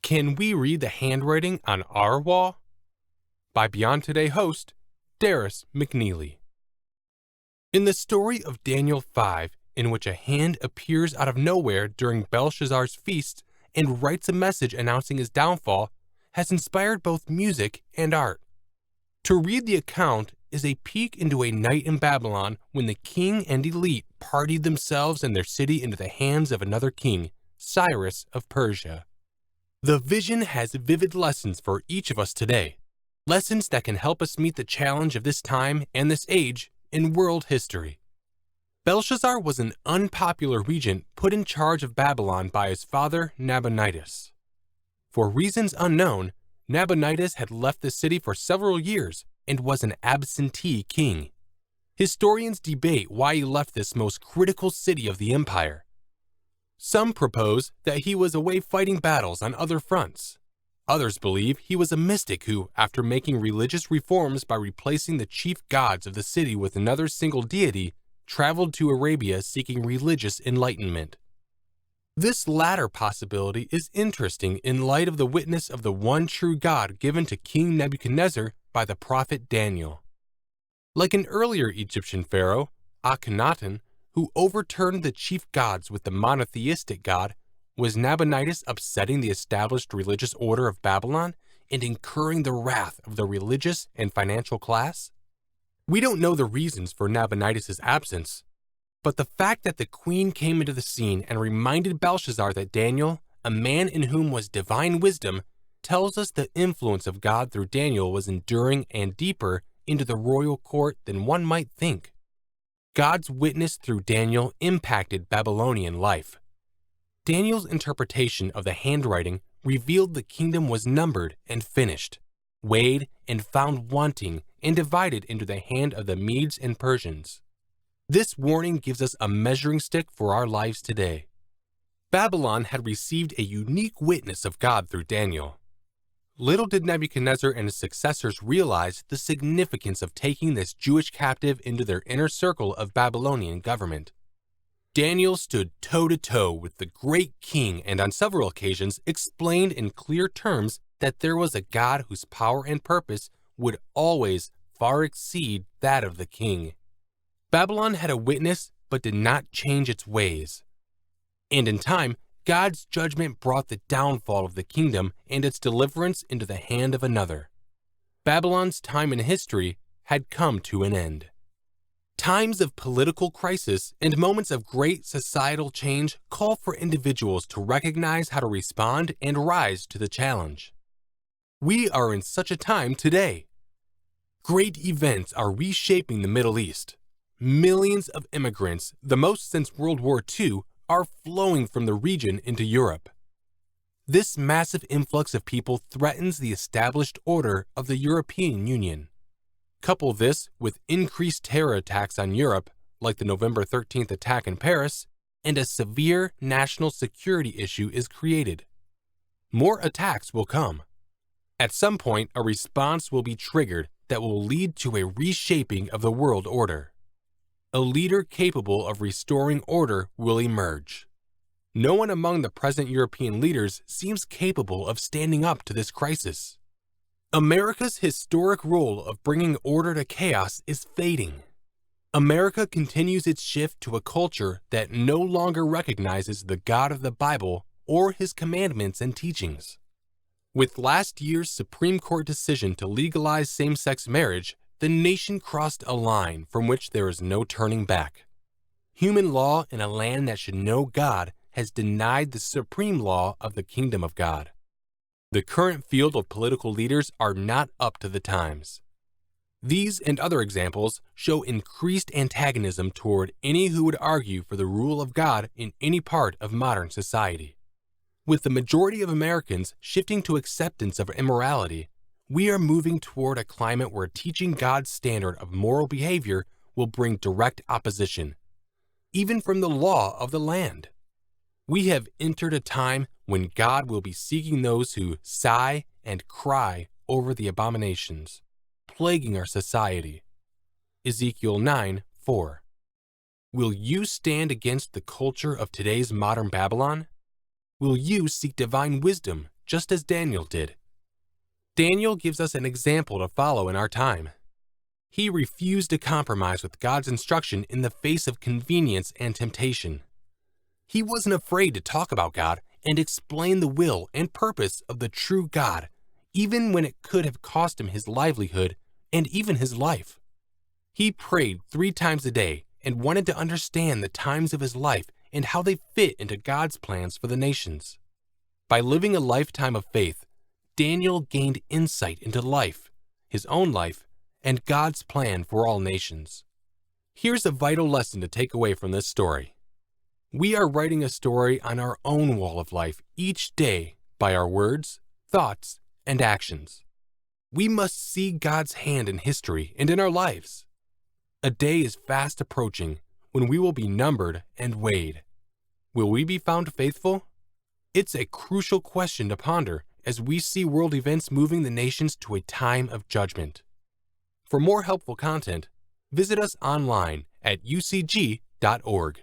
Can we read the handwriting on our wall? By Beyond Today host, Darius McNeely. In the story of Daniel 5, in which a hand appears out of nowhere during Belshazzar's feast and writes a message announcing his downfall, has inspired both music and art. To read the account is a peek into a night in Babylon when the king and elite partied themselves and their city into the hands of another king, Cyrus of Persia. The vision has vivid lessons for each of us today, lessons that can help us meet the challenge of this time and this age in world history. Belshazzar was an unpopular regent put in charge of Babylon by his father Nabonidus. For reasons unknown, Nabonidus had left the city for several years and was an absentee king. Historians debate why he left this most critical city of the empire. Some propose that he was away fighting battles on other fronts. Others believe he was a mystic who, after making religious reforms by replacing the chief gods of the city with another single deity, traveled to Arabia seeking religious enlightenment. This latter possibility is interesting in light of the witness of the one true God given to King Nebuchadnezzar by the prophet Daniel. Like an earlier Egyptian pharaoh, Akhenaten, who overturned the chief gods with the monotheistic God, was Nabonidus upsetting the established religious order of Babylon and incurring the wrath of the religious and financial class? We don't know the reasons for Nabonidus' absence, but the fact that the queen came into the scene and reminded Belshazzar that Daniel, a man in whom was divine wisdom, tells us the influence of God through Daniel was enduring and deeper into the royal court than one might think. God's witness through Daniel impacted Babylonian life. Daniel's interpretation of the handwriting revealed the kingdom was numbered and finished, weighed and found wanting and divided into the hand of the Medes and Persians. This warning gives us a measuring stick for our lives today. Babylon had received a unique witness of God through Daniel. Little did Nebuchadnezzar and his successors realize the significance of taking this Jewish captive into their inner circle of Babylonian government. Daniel stood toe-to-toe with the great king and on several occasions explained in clear terms that there was a God whose power and purpose would always far exceed that of the king. Babylon had a witness but did not change its ways. And in time, God's judgment brought the downfall of the kingdom and its deliverance into the hand of another. Babylon's time in history had come to an end. Times of political crisis and moments of great societal change call for individuals to recognize how to respond and rise to the challenge. We are in such a time today. Great events are reshaping the Middle East. Millions of immigrants, the most since World War II, are flowing from the region into Europe. This massive influx of people threatens the established order of the European Union. Couple this with increased terror attacks on Europe, like the November 13th attack in Paris, and a severe national security issue is created. More attacks will come. At some point, a response will be triggered that will lead to a reshaping of the world order. A leader capable of restoring order will emerge. No one among the present European leaders seems capable of standing up to this crisis. America's historic role of bringing order to chaos is fading. America continues its shift to a culture that no longer recognizes the God of the Bible or his commandments and teachings. With last year's Supreme Court decision to legalize same-sex marriage, the nation crossed a line from which there is no turning back. Human law in a land that should know God has denied the supreme law of the kingdom of God. The current field of political leaders are not up to the times. These and other examples show increased antagonism toward any who would argue for the rule of God in any part of modern society. With the majority of Americans shifting to acceptance of immorality, we are moving toward a climate where teaching God's standard of moral behavior will bring direct opposition, even from the law of the land. We have entered a time when God will be seeking those who sigh and cry over the abominations plaguing our society. Ezekiel 9:4. Will you stand against the culture of today's modern Babylon? Will you seek divine wisdom, just as Daniel did. Daniel gives us an example to follow in our time. He refused to compromise with God's instruction in the face of convenience and temptation. He wasn't afraid to talk about God and explain the will and purpose of the true God, even when it could have cost him his livelihood and even his life. He prayed 3 times a day and wanted to understand the times of his life and how they fit into God's plans for the nations. By living a lifetime of faith, Daniel gained insight into life, his own life, and God's plan for all nations. Here's a vital lesson to take away from this story. We are writing a story on our own wall of life each day by our words, thoughts, and actions. We must see God's hand in history and in our lives. A day is fast approaching when we will be numbered and weighed. Will we be found faithful? It's a crucial question to ponder as we see world events moving the nations to a time of judgment. For more helpful content, visit us online at ucg.org.